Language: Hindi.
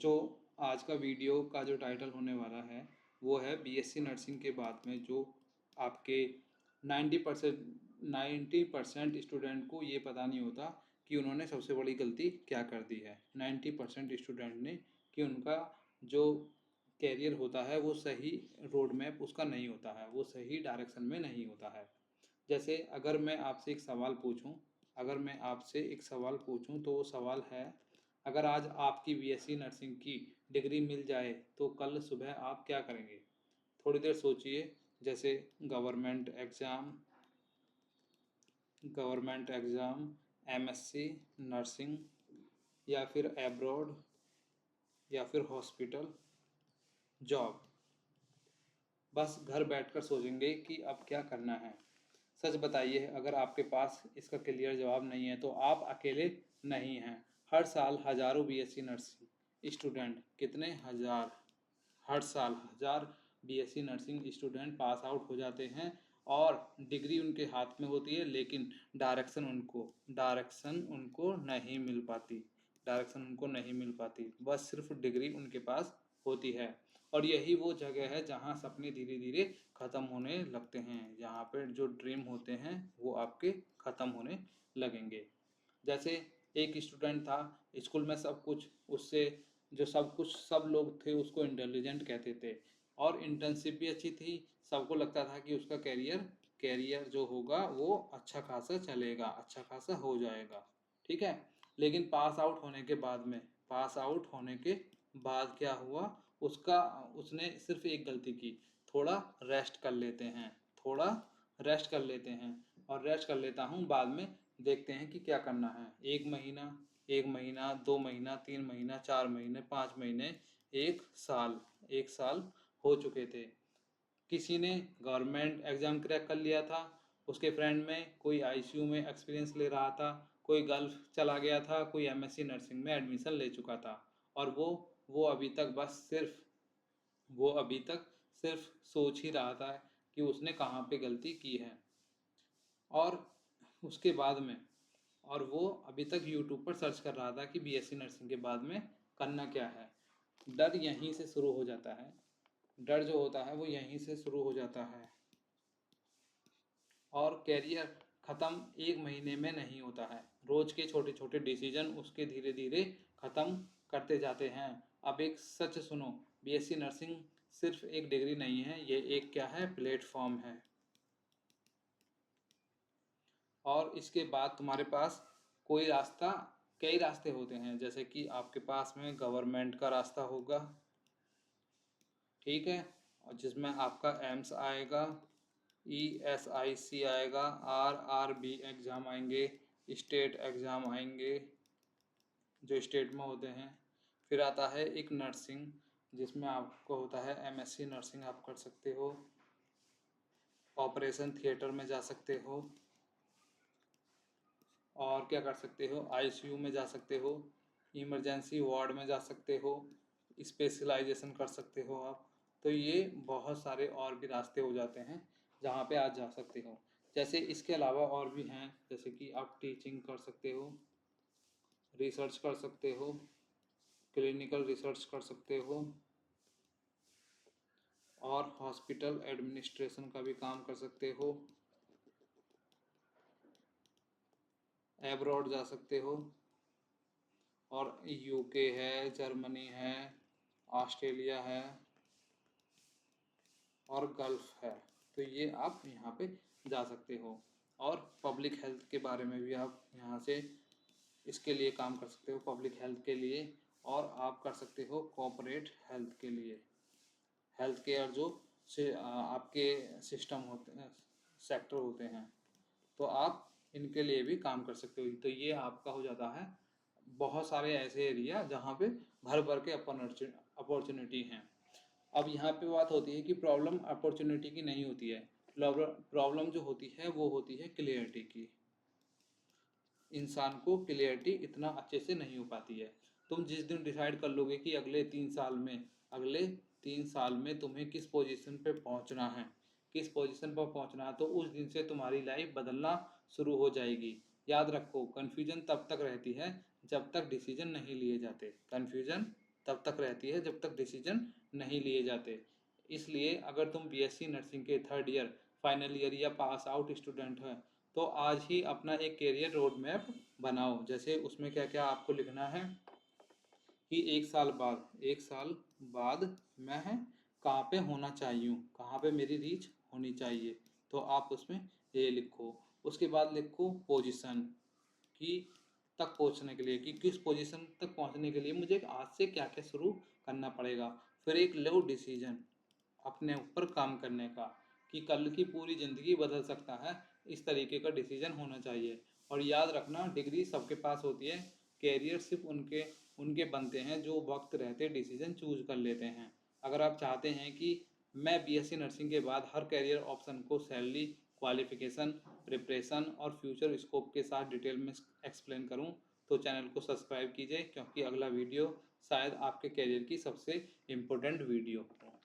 जो आज का वीडियो का जो टाइटल होने वाला है वो है बीएससी नर्सिंग के बाद में जो आपके 90% स्टूडेंट को ये पता नहीं होता कि उन्होंने सबसे बड़ी गलती क्या कर दी है। 90% स्टूडेंट ने कि उनका जो कैरियर होता है वो सही रोड मैप उसका नहीं होता है, वो सही डायरेक्शन में नहीं होता है। जैसे अगर मैं आपसे एक सवाल पूछूं तो वो सवाल है, अगर आज आपकी बीएससी नर्सिंग की डिग्री मिल जाए तो कल सुबह आप क्या करेंगे? थोड़ी देर सोचिए। जैसे गवर्नमेंट एग्ज़ाम, एमएससी नर्सिंग, या फिर एब्रॉड, या फिर हॉस्पिटल जॉब। बस घर बैठकर सोचेंगे कि अब क्या करना है। सच बताइए, अगर आपके पास इसका क्लियर जवाब नहीं है तो आप अकेले नहीं हैं। हर साल हजारों बीएससी नर्सिंग स्टूडेंट, कितने हजार, हर साल हजार BSc nursing student pass out हो जाते हैं और डिग्री उनके हाथ में होती है, लेकिन डायरेक्शन उनको नहीं मिल पाती। बस सिर्फ डिग्री उनके पास होती है। और यही वो जगह है जहाँ सपने धीरे धीरे ख़त्म होने लगते हैं, जहाँ पर जो ड्रीम होते हैं वो आपके ख़त्म होने लगेंगे। जैसे एक स्टूडेंट था स्कूल में, सब कुछ उससे, जो सब कुछ सब लोग थे उसको इंटेलिजेंट कहते थे, और इंटर्नशिप भी अच्छी थी। सबको लगता था कि उसका कैरियर जो होगा वो अच्छा खासा चलेगा, अच्छा खासा हो जाएगा। ठीक है। लेकिन पास आउट होने के बाद क्या हुआ, उसने सिर्फ एक गलती की, थोड़ा रेस्ट कर लेते हैं, थोड़ा रेस्ट कर लेते हैं, और रेस्ट कर लेता हूँ, बाद में देखते हैं कि क्या करना है। एक महीना, 2 महीना, 3 महीना, 4 महीने, 5 महीने, एक साल हो चुके थे। किसी ने गवर्नमेंट एग्ज़ाम क्रैक कर लिया था, उसके फ्रेंड में कोई आईसीयू में एक्सपीरियंस ले रहा था, कोई गल्फ चला गया था, कोई एमएससी नर्सिंग में एडमिशन ले चुका था, और वो अभी तक वो अभी तक सिर्फ सोच ही रहा था कि उसने कहाँ पे गलती की है। और उसके बाद में और वो अभी तक यूट्यूब पर सर्च कर रहा था कि बीएससी नर्सिंग के बाद में करना क्या है। डर यहीं से शुरू हो जाता है। डर जो होता है वो यहीं से शुरू हो जाता है। और कैरियर ख़त्म एक महीने में नहीं होता है। रोज़ के छोटे छोटे डिसीजन उसके धीरे धीरे ख़त्म करते जाते हैं। अब एक सच सुनो, बीएससी नर्सिंग सिर्फ एक डिग्री नहीं है, ये एक क्या है, प्लेटफॉर्म है। और इसके बाद तुम्हारे पास कोई रास्ता कई रास्ते होते हैं, जैसे कि आपके पास में गवर्नमेंट का रास्ता होगा, ठीक है, और जिसमें आपका एम्स आएगा, ईएसआईसी आएगा, आरआरबी एग्ज़ाम आएंगे, स्टेट एग्ज़ाम आएंगे जो स्टेट में होते हैं। फिर आता है एक नर्सिंग, जिसमें आपको होता है एमएससी नर्सिंग आप कर सकते हो, ऑपरेशन थिएटर में जा सकते हो, और क्या कर सकते हो, आईसीयू में जा सकते हो, इमरजेंसी वार्ड में जा सकते हो, स्पेशलाइजेशन कर सकते हो आप। तो ये बहुत सारे और भी रास्ते हो जाते हैं जहाँ पे आप जा सकते हो। जैसे इसके अलावा और भी हैं, जैसे कि आप टीचिंग कर सकते हो, रिसर्च कर सकते हो, क्लिनिकल रिसर्च कर सकते हो, और हॉस्पिटल एडमिनिस्ट्रेशन का भी काम कर सकते हो, एब्रॉड जा सकते हो, और यूके है, जर्मनी है, ऑस्ट्रेलिया है, और गल्फ है। तो ये आप यहाँ पे जा सकते हो। और पब्लिक हेल्थ के बारे में भी आप यहाँ से इसके लिए काम कर सकते हो, पब्लिक हेल्थ के लिए। और आप कर सकते हो कॉर्पोरेट हेल्थ के लिए, हेल्थ केयर जो से आपके सिस्टम होते हैं, सेक्टर होते हैं, तो आप इनके लिए भी काम कर सकते हो। तो ये आपका हो जाता है बहुत सारे ऐसे एरिया जहाँ पे भर भर के अपॉर्चुनिटी हैं। अब यहाँ पे बात होती है कि प्रॉब्लम अपॉर्चुनिटी की नहीं होती है, प्रॉब्लम जो होती है वो होती है क्लियरिटी की। इंसान को क्लियरिटी इतना अच्छे से नहीं हो पाती है। तुम जिस दिन डिसाइड कर लोगे कि अगले 3 साल में तुम्हें किस पोजीशन पे पहुंचना है, तो उस दिन से तुम्हारी लाइफ बदलना शुरू हो जाएगी। याद रखो, कन्फ्यूजन तब तक रहती है जब तक डिसीजन नहीं लिए जाते। कन्फ्यूजन तब तक रहती है जब तक डिसीजन नहीं लिए जाते। इसलिए अगर तुम बीएससी नर्सिंग के थर्ड ईयर, फाइनल ईयर या पास आउट स्टूडेंट हैं, तो आज ही अपना एक करियर रोड मैप बनाओ। जैसे उसमें क्या क्या आपको लिखना है कि एक साल बाद मैं कहाँ पे होना चाहिए हूँ, कहाँ पे मेरी रीच होनी चाहिए, तो आप उसमें ये लिखो। उसके बाद लिखो पोजीशन कि तक पहुँचने के लिए, कि किस पोजीशन तक पहुँचने के लिए मुझे आज से क्या क्या शुरू करना पड़ेगा। फिर एक लो डिसीजन अपने ऊपर काम करने का, कि कल की पूरी ज़िंदगी बदल सकता है, इस तरीके का डिसीजन होना चाहिए। और याद रखना, डिग्री सबके पास होती है, कैरियर सिर्फ उनके उनके बनते हैं जो वक्त रहते डिसीजन चूज कर लेते हैं। अगर आप चाहते हैं कि मैं बीएससी नर्सिंग के बाद हर कैरियर ऑप्शन को सैलरी, क्वालिफिकेशन, प्रिपरेशन और फ्यूचर स्कोप के साथ डिटेल में एक्सप्लेन करूं, तो चैनल को सब्सक्राइब कीजिए, क्योंकि अगला वीडियो शायद आपके कैरियर की सबसे इम्पोर्टेंट वीडियो हो।